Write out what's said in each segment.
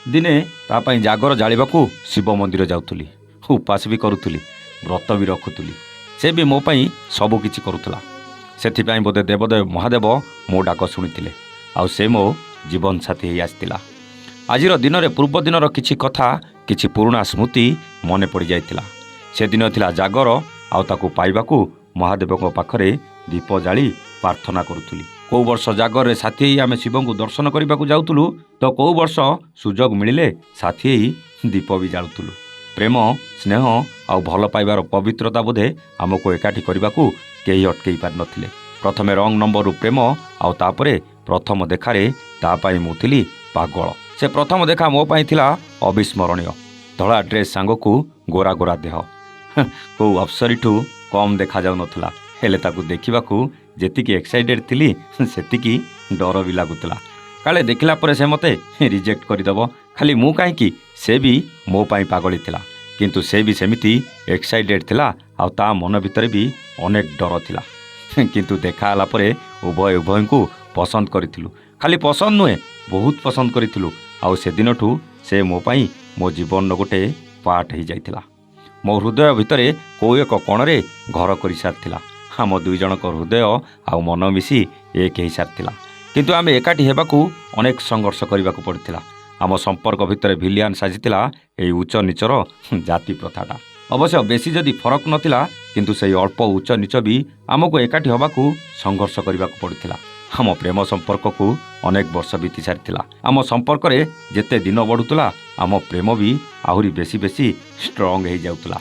ଦିନେ ତା ପାଇଁ ଜାଗର ଜାଳିବାକୁ ଶିବ ମନ୍ଦିର ଯାଉଥିଲି। ଉପାସ ବି କରୁଥିଲି, ବ୍ରତ ବି ରଖୁଥିଲି। ସେ ବି ମୋ ପାଇଁ ସବୁକିଛି କରୁଥିଲା। ସେଥିପାଇଁ ବୋଧେ ଦେବଦେବ ମହାଦେବ ମୋ ଡାକ ଶୁଣିଥିଲେ, ଆଉ ସେ ମୋ ଜୀବନ ସାଥୀ ହେଇ ଆସିଥିଲା। ଆଜିର ଦିନରେ ପୂର୍ବ ଦିନର କିଛି କଥା, କିଛି ପୁରୁଣା ସ୍ମୃତି ମନେ ପଡ଼ିଯାଇଥିଲା। ସେଦିନ ଥିଲା ଜାଗର, ଆଉ ତାକୁ ପାଇବାକୁ ମହାଦେବଙ୍କ ପାଖରେ ଦୀପ ଜାଳି ପ୍ରାର୍ଥନା କରୁଥିଲି। କେଉଁ ବର୍ଷ ଜାଗରରେ ସାଥୀ ହେଇ ଆମେ ଶିବଙ୍କୁ ଦର୍ଶନ କରିବାକୁ ଯାଉଥିଲୁ, ତ କେଉଁ ବର୍ଷ ସୁଯୋଗ ମିଳିଲେ ସାଥୀ ହେଇ ଦୀପ ବି ଜାଳୁଥିଲୁ। ପ୍ରେମ, ସ୍ନେହ ଆଉ ଭଲ ପାଇବାର ପବିତ୍ରତା ବୋଧେ ଆମକୁ ଏକାଠି କରିବାକୁ କେହି ଅଟକେଇ ପାରିନଥିଲେ। ପ୍ରଥମେ ରଙ୍ଗ ନମ୍ବରରୁ ପ୍ରେମ, ଆଉ ତାପରେ ପ୍ରଥମ ଦେଖାରେ ତା ପାଇଁ ମୁଁ ଥିଲି ପାଗଳ। ସେ ପ୍ରଥମ ଦେଖା ମୋ ପାଇଁ ଥିଲା ଅବିସ୍ମରଣୀୟ। ଧଳା ଡ୍ରେସ୍ ସାଙ୍ଗକୁ ଗୋରା ଗୋରା ଦେହ, କେଉଁ ଅପ୍ସରୀଠୁ କମ୍ ଦେଖାଯାଉନଥିଲା। ହେଲେ ତାକୁ ଦେଖିବାକୁ ଯେତିକି ଏକ୍ସାଇଟେଡ୍ ଥିଲି, ସେତିକି ଡର ବି ଲାଗୁଥିଲା। କାଳେ ଦେଖିଲା ପରେ ସେ ମୋତେ ରିଜେକ୍ଟ କରିଦେବ। ଖାଲି ମୁଁ କାହିଁକି, ସେ ବି ମୋ ପାଇଁ ପାଗଳି ଥିଲା। କିନ୍ତୁ ସେ ବି ସେମିତି ଏକ୍ସାଇଟେଡ୍ ଥିଲା, ଆଉ ତା ମନ ଭିତରେ ବି ଅନେକ ଡର ଥିଲା। କିନ୍ତୁ ଦେଖା ହେଲା ପରେ ଉଭୟଙ୍କୁ ପସନ୍ଦ କରିଥିଲୁ। ଖାଲି ପସନ୍ଦ ନୁହେଁ, ବହୁତ ପସନ୍ଦ କରିଥିଲୁ। ଆଉ ସେଦିନଠୁ ସେ ମୋ ପାଇଁ ମୋ ଜୀବନର ଗୋଟେ ପାର୍ଟ ହେଇଯାଇଥିଲା। ମୋ ହୃଦୟ ଭିତରେ କେଉଁ ଏକ କୋଣରେ ଘର କରିସାରିଥିଲା। ଆମ ଦୁଇ ଜଣଙ୍କ ହୃଦୟ ଆଉ ମନ ମିଶି ଏକ ହେଇସାରିଥିଲା। କିନ୍ତୁ ଆମେ ଏକାଠି ହେବାକୁ ଅନେକ ସଂଘର୍ଷ କରିବାକୁ ପଡ଼ିଥିଲା। ଆମ ସମ୍ପର୍କ ଭିତରେ ଭିଲିଆନ୍ ସାଜିଥିଲା ଏହି ଉଚ୍ଚ ନିଚର ଜାତି ପ୍ରଥାଟା। ଅବଶ୍ୟ ବେଶୀ ଯଦି ଫରକ ନଥିଲା, କିନ୍ତୁ ସେହି ଅଳ୍ପ ଉଚ୍ଚ ନିଚ ବି ଆମକୁ ଏକାଠି ହେବାକୁ ସଂଘର୍ଷ କରିବାକୁ ପଡ଼ିଥିଲା। ଆମ ପ୍ରେମ ସମ୍ପର୍କକୁ ଅନେକ ବର୍ଷ ବିତି ସାରିଥିଲା। ଆମ ସମ୍ପର୍କରେ ଯେତେ ଦିନ ବଢ଼ୁଥିଲା, ଆମ ପ୍ରେମ ବି ଆହୁରି ବେଶୀ ଷ୍ଟ୍ରଙ୍ଗ ହେଇଯାଉଥିଲା।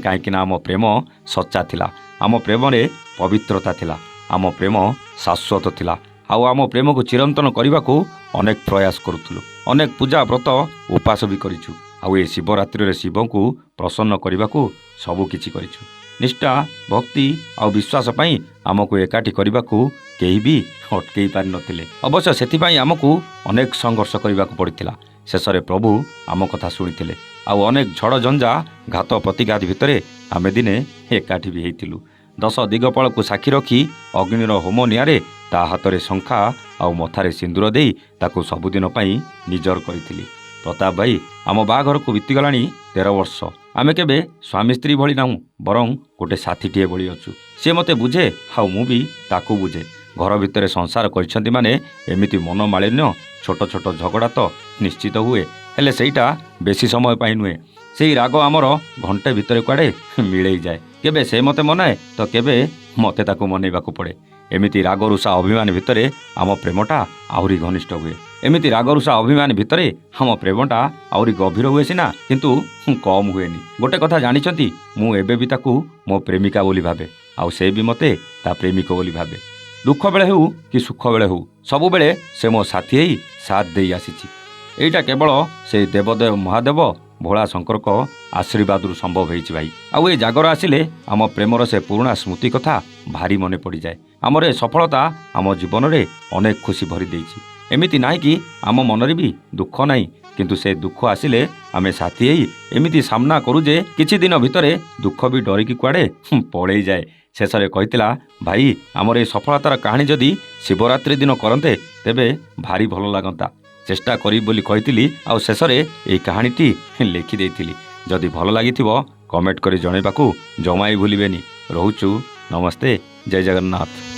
କାହିଁକିନା ଆମ ପ୍ରେମ ସଚ୍ଚା ଥିଲା, ଆମ ପ୍ରେମରେ ପବିତ୍ରତା ଥିଲା, ଆମ ପ୍ରେମ ଶାଶ୍ୱତ ଥିଲା। ଆଉ ଆମ ପ୍ରେମକୁ ଚିରନ୍ତନ କରିବାକୁ ଅନେକ ପ୍ରୟାସ କରୁଥିଲୁ। ଅନେକ ପୂଜା, ବ୍ରତ, ଉପାସ ବି କରିଛୁ। ଆଉ ଏ ଶିବରାତ୍ରିରେ ଶିବଙ୍କୁ ପ୍ରସନ୍ନ କରିବାକୁ ସବୁକିଛି କରିଛୁ। ନିଷ୍ଠା, ଭକ୍ତି ଆଉ ବିଶ୍ୱାସ ପାଇଁ ଆମକୁ ଏକାଠି କରିବାକୁ କେହି ବି ଅଟକେଇ ପାରିନଥିଲେ। ଅବଶ୍ୟ ସେଥିପାଇଁ ଆମକୁ ଅନେକ ସଂଘର୍ଷ କରିବାକୁ ପଡ଼ିଥିଲା। ଶେଷରେ ପ୍ରଭୁ ଆମ କଥା ଶୁଣିଥିଲେ, ଆଉ ଅନେକ ଝଡ଼ ଝଞ୍ଜା, ଘାତ ପ୍ରତିଘାତ ଭିତରେ ଆମେ ଦିନେ ଏକାଠି ବି ହେଇଥିଲୁ। 10 ଦିଗପାଳକୁ ସାକ୍ଷୀ ରଖି ଅଗ୍ନିର ହୋମ ନିଆଁରେ ତା ହାତରେ ଶଙ୍ଖା ଆଉ ମଥାରେ ସିନ୍ଦୁର ଦେଇ ତାକୁ ସବୁଦିନ ପାଇଁ ନିଜର କରିଥିଲି। ପ୍ରତାପ ଭାଇ, ଆମ ବାହାଘରକୁ ବିତିଗଲାଣି 13 ବର୍ଷ। ଆମେ କେବେ ସ୍ୱାମୀ ସ୍ତ୍ରୀ ଭଳି ନାହୁଁ, ବରଂ ଗୋଟେ ସାଥୀଟିଏ ଭଳି ଅଛୁ। ସେ ମୋତେ ବୁଝେ, ଆଉ ମୁଁ ବି ତାକୁ ବୁଝେ। ଘର ଭିତରେ ସଂସାର କରିଛନ୍ତି ମାନେ ଏମିତି ମନମାଳିନ୍ୟ, ଛୋଟ ଛୋଟ ଝଗଡ଼ା ତ ନିଶ୍ଚିତ ହୁଏ। ହେଲେ ସେଇଟା ବେଶୀ ସମୟ ପାଇଁ ନୁହେଁ। ସେଇ ରାଗ ଆମର ଘଣ୍ଟେ ଭିତରେ କୁଆଡ଼େ ମିଳେଇଯାଏ। କେବେ ସେ ମୋତେ ମନାଏ, ତ କେବେ ମୋତେ ତାକୁ ମନେଇବାକୁ ପଡ଼େ। ଏମିତି ରାଗରୁଷା ଅଭିମାନ ଭିତରେ ଆମ ପ୍ରେମଟା ଆହୁରି ଘନିଷ୍ଠ ହୁଏ। ଏମିତି ରାଗରୁଷା ଅଭିମାନ ଭିତରେ ଆମ ପ୍ରେମଟା ଆହୁରି ଗଭୀର ହୁଏ ସିନା, କିନ୍ତୁ କମ୍ ହୁଏନି। ଗୋଟେ କଥା ଜାଣିଛନ୍ତି, ମୁଁ ଏବେ ବି ତାକୁ ମୋ ପ୍ରେମିକା ବୋଲି ଭାବେ, ଆଉ ସେ ବି ମୋତେ ତା ପ୍ରେମିକ ବୋଲି ଭାବେ। ଦୁଃଖ ବେଳେ ହେଉ କି ସୁଖ ବେଳେ ହେଉ, ସବୁବେଳେ ସେ ମୋ ସାଥୀ ହେଇ ସାଥ ଦେଇ ଆସିଛି। ଏଇଟା କେବଳ ସେଇ ଦେବଦେବ ମହାଦେବ, ଭୋଳା ଶଙ୍କରଙ୍କ ଆଶୀର୍ବାଦରୁ ସମ୍ଭବ ହେଇଛି ଭାଇ। ଆଉ ଏ ଜାଗର ଆସିଲେ ଆମ ପ୍ରେମର ସେ ପୁରୁଣା ସ୍ମୃତି କଥା ଭାରି ମନେ ପଡ଼ିଯାଏ। ଆମର ଏ ସଫଳତା ଆମ ଜୀବନରେ ଅନେକ ଖୁସି ଭରି ଦେଇଛି। ଏମିତି ନାହିଁ କି ଆମ ମନରେ ବି ଦୁଃଖ ନାହିଁ, କିନ୍ତୁ ସେ ଦୁଃଖ ଆସିଲେ ଆମେ ସାଥୀ ହେଇ ଏମିତି ସାମ୍ନା କରୁ ଯେ କିଛି ଦିନ ଭିତରେ ଦୁଃଖ ବି ଡରିକି କୁଆଡ଼େ ପଳେଇ ଯାଏ। ଶେଷରେ କହିଥିଲା, ଭାଇ, ଆମର ଏ ସଫଳତାର କାହାଣୀ ଯଦି ଶିବରାତ୍ରି ଦିନ କରନ୍ତେ, ତେବେ ଭାରି ଭଲ ଲାଗନ୍ତା। ଚେଷ୍ଟା କରିବି ବୋଲି କହିଥିଲି, ଆଉ ଶେଷରେ ଏହି କାହାଣୀଟି ଲେଖିଦେଇଥିଲି। ଯଦି ଭଲ ଲାଗିଥିବ କମେଣ୍ଟ କରି ଜଣାଇବାକୁ ଜମା ବି ଭୁଲିବେନି। ରହୁଛୁ, ନମସ୍ତେ, ଜୟ ଜଗନ୍ନାଥ।